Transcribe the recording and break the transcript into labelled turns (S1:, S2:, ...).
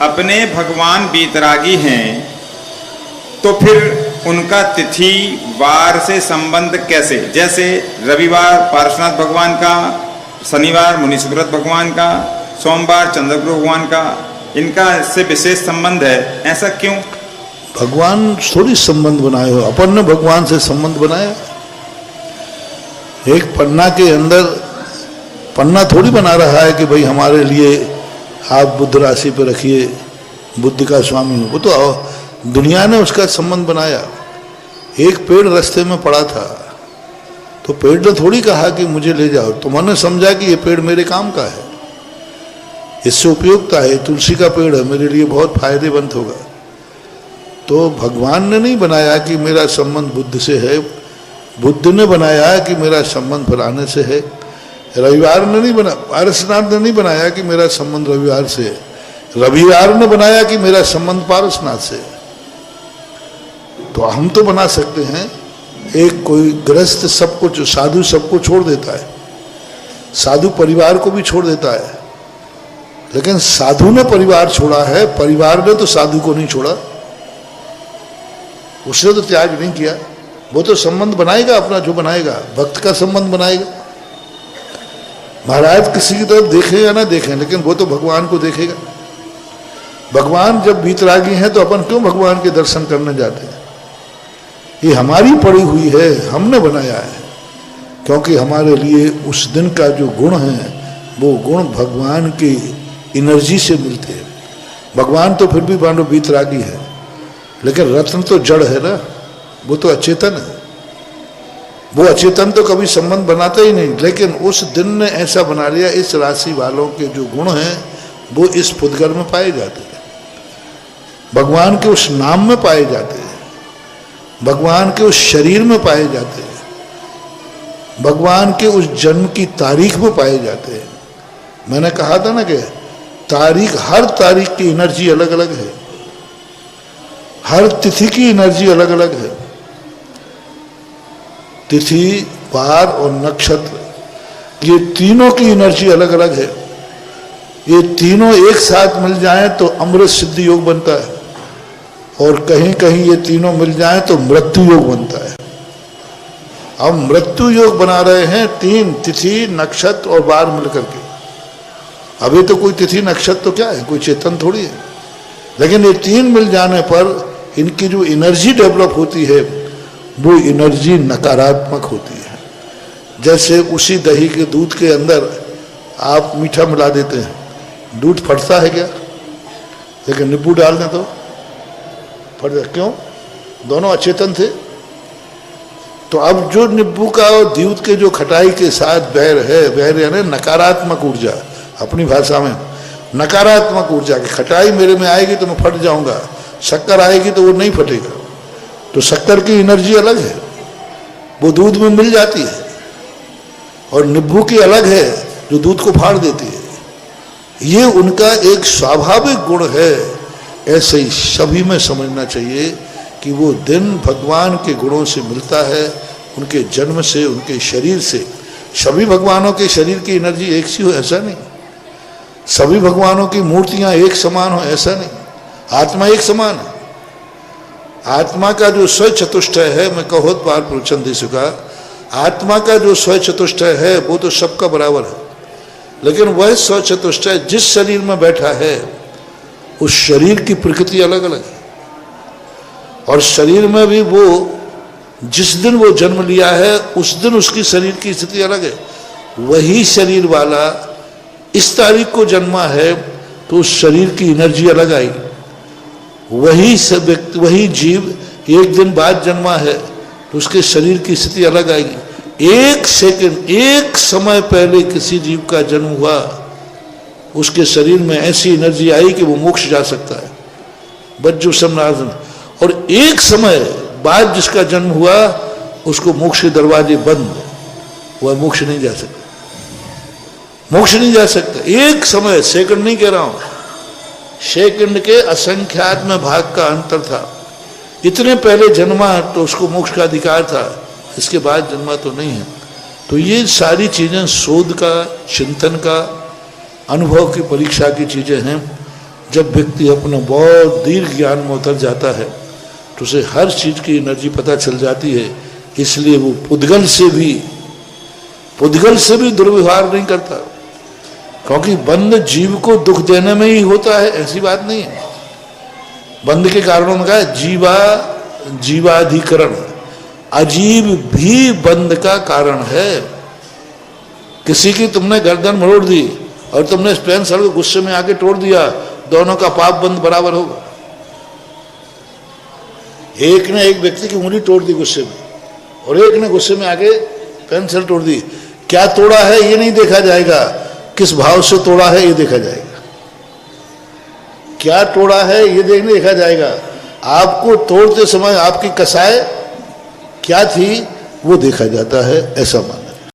S1: अपने भगवान वीतरागी हैं तो फिर उनका तिथि वार से संबंध कैसे? जैसे रविवार पार्श्वनाथ भगवान का, शनिवार मुनीश्वरत भगवान का, सोमवार चंद्रगुरु भगवान का, इनका इससे विशेष संबंध है, ऐसा क्यों?
S2: भगवान थोड़ी संबंध बनाए हो, अपन ने भगवान से संबंध बनाया। एक पन्ना के अंदर पन्ना थोड़ी बना रहा है कि भाई हमारे लिए आप बुद्ध राशि पर रखिए, बुद्ध का स्वामी हो। वो तो दुनिया ने उसका संबंध बनाया। एक पेड़ रास्ते में पड़ा था तो पेड़ ने थोड़ी कहा कि मुझे ले जाओ, तुमने समझा कि ये पेड़ मेरे काम का है, इससे उपयोगिता है, तुलसी का पेड़ है, मेरे लिए बहुत फायदेमंद होगा। तो भगवान ने नहीं बनाया कि मेरा संबंध बुद्ध से है, बुद्ध ने बनाया कि मेरा संबंध फलाने से है। रविवार ने नहीं बना, पारसनाथ ने नहीं बनाया कि मेरा संबंध रविवार से है, रविवार ने बनाया कि मेरा संबंध पारसनाथ से है। तो हम तो बना सकते हैं। एक कोई गृहस्थ सब कुछ, साधु सबको छोड़ देता है, साधु परिवार को भी छोड़ देता है, लेकिन साधु ने परिवार छोड़ा है, परिवार ने तो साधु को नहीं छोड़ा, उसने तो त्याग नहीं किया। वो तो संबंध बनाएगा अपना, जो बनाएगा भक्त का संबंध बनाएगा। महाराज किसी की तरफ देखेगा ना देखें, लेकिन वो तो भगवान को देखेगा। भगवान जब वीतरागी हैं तो अपन क्यों भगवान के दर्शन करने जाते हैं? ये हमारी पड़ी हुई है, हमने बनाया है, क्योंकि हमारे लिए उस दिन का जो गुण है वो गुण भगवान की एनर्जी से मिलते हैं। भगवान तो फिर भी मानो वीतरागी है, लेकिन रत्न तो जड़ है ना, वो तो अचेतन है। वो अचेतन तो कभी संबंध बनाता ही नहीं, लेकिन उस दिन ने ऐसा बना लिया, इस राशि वालों के जो गुण हैं वो इस पुद्गल में पाए जाते हैं, भगवान के उस नाम में पाए जाते हैं, भगवान के उस शरीर में पाए जाते हैं, भगवान के उस जन्म की तारीख में पाए जाते हैं। मैंने कहा था ना कि तारीख, हर तारीख की एनर्जी अलग अलग है, हर तिथि की एनर्जी अलग अलग है। तिथि, वार और नक्षत्र, ये तीनों की एनर्जी अलग अलग है। ये तीनों एक साथ मिल जाएं तो अमृत सिद्धि योग बनता है, और कहीं कहीं ये तीनों मिल जाएं तो मृत्यु योग बनता है। हम मृत्यु योग बना रहे हैं तीन, तिथि, नक्षत्र और वार मिलकर के। अभी तो कोई तिथि नक्षत्र तो क्या है, कोई चेतन थोड़ी है, लेकिन ये तीन मिल जाने पर इनकी जो एनर्जी डेवलप होती है वो एनर्जी नकारात्मक होती है। जैसे उसी दही के दूध के अंदर आप मीठा मिला देते हैं, दूध फटता है क्या? लेकिन नींबू डाल दें तो फट जाए, क्यों? दोनों अचेतन थे। तो अब जो नींबू का और दूध के जो खटाई के साथ बैर है, बैर यानी नकारात्मक ऊर्जा, अपनी भाषा में नकारात्मक ऊर्जा की खटाई मेरे में आएगी तो मैं फट जाऊंगा, शक्कर आएगी तो वो नहीं फटेगा। तो शक्कर की एनर्जी अलग है, वो दूध में मिल जाती है, और नींबू की अलग है जो दूध को फाड़ देती है। ये उनका एक स्वाभाविक गुण है। ऐसे ही सभी में समझना चाहिए कि वो दिन भगवान के गुणों से मिलता है, उनके जन्म से, उनके शरीर से। सभी भगवानों के शरीर की एनर्जी एक सी हो ऐसा नहीं, सभी भगवानों की मूर्तियां एक समान हो ऐसा नहीं, आत्मा एक समान है। आत्मा का जो स्व चतुष्टय है, मैं कहोत बार प्रवचन दे चुका, आत्मा का जो स्व चतुष्टय है वो तो सबका बराबर है, लेकिन वह स्व चतुष्टय जिस शरीर में बैठा है उस शरीर की प्रकृति अलग अलग है, और शरीर में भी वो जिस दिन वो जन्म लिया है उस दिन उसकी शरीर की स्थिति अलग है। वही शरीर वाला इस तारीख को जन्मा है तो उस शरीर की एनर्जी अलग आई। वही सब व्यक्ति, वही जीव एक दिन बाद जन्मा है तो उसके शरीर की स्थिति अलग आएगी। एक सेकंड, एक समय पहले किसी जीव का जन्म हुआ, उसके शरीर में ऐसी एनर्जी आई कि वो मोक्ष जा सकता है, बज्जु समनार्जन। और एक समय बाद जिसका जन्म हुआ उसको मोक्ष के दरवाजे बंद, वह मोक्ष नहीं जा सकता, मोक्ष नहीं जा सकता। एक समय, सेकंड नहीं कह रहा हूं, सेकंड के असंख्यात में भाग का अंतर था। इतने पहले जन्मा तो उसको मोक्ष का अधिकार था, इसके बाद जन्मा तो नहीं है। तो ये सारी चीजें शोध का, चिंतन का, अनुभव की परीक्षा की चीजें हैं। जब व्यक्ति अपना बहुत दीर्घ ज्ञान में उतर जाता है तो उसे हर चीज की एनर्जी पता चल जाती है। इसलिए वो पुद्गल से भी दुर्व्यवहार नहीं करता, क्योंकि बंध जीव को दुख देने में ही होता है, ऐसी बात नहीं है। बंध के कारणों में कहा है जीवाधिकरण, अजीब भी बंध का कारण है। किसी की तुमने गर्दन मरोड़ दी और तुमने स्पेन सर को गुस्से में आके तोड़ दिया, दोनों का पाप बंध बराबर होगा। एक ने एक व्यक्ति की उंगली तोड़ दी गुस्से में, और एक ने गुस्से में आके पेंसिल तोड़ दी। क्या तोड़ा है ये नहीं देखा जाएगा, किस भाव से तोड़ा है ये देखा जाएगा। क्या तोड़ा है ये देखा जाएगा, आपको तोड़ते समय आपकी कसाई क्या थी वो देखा जाता है, ऐसा मान।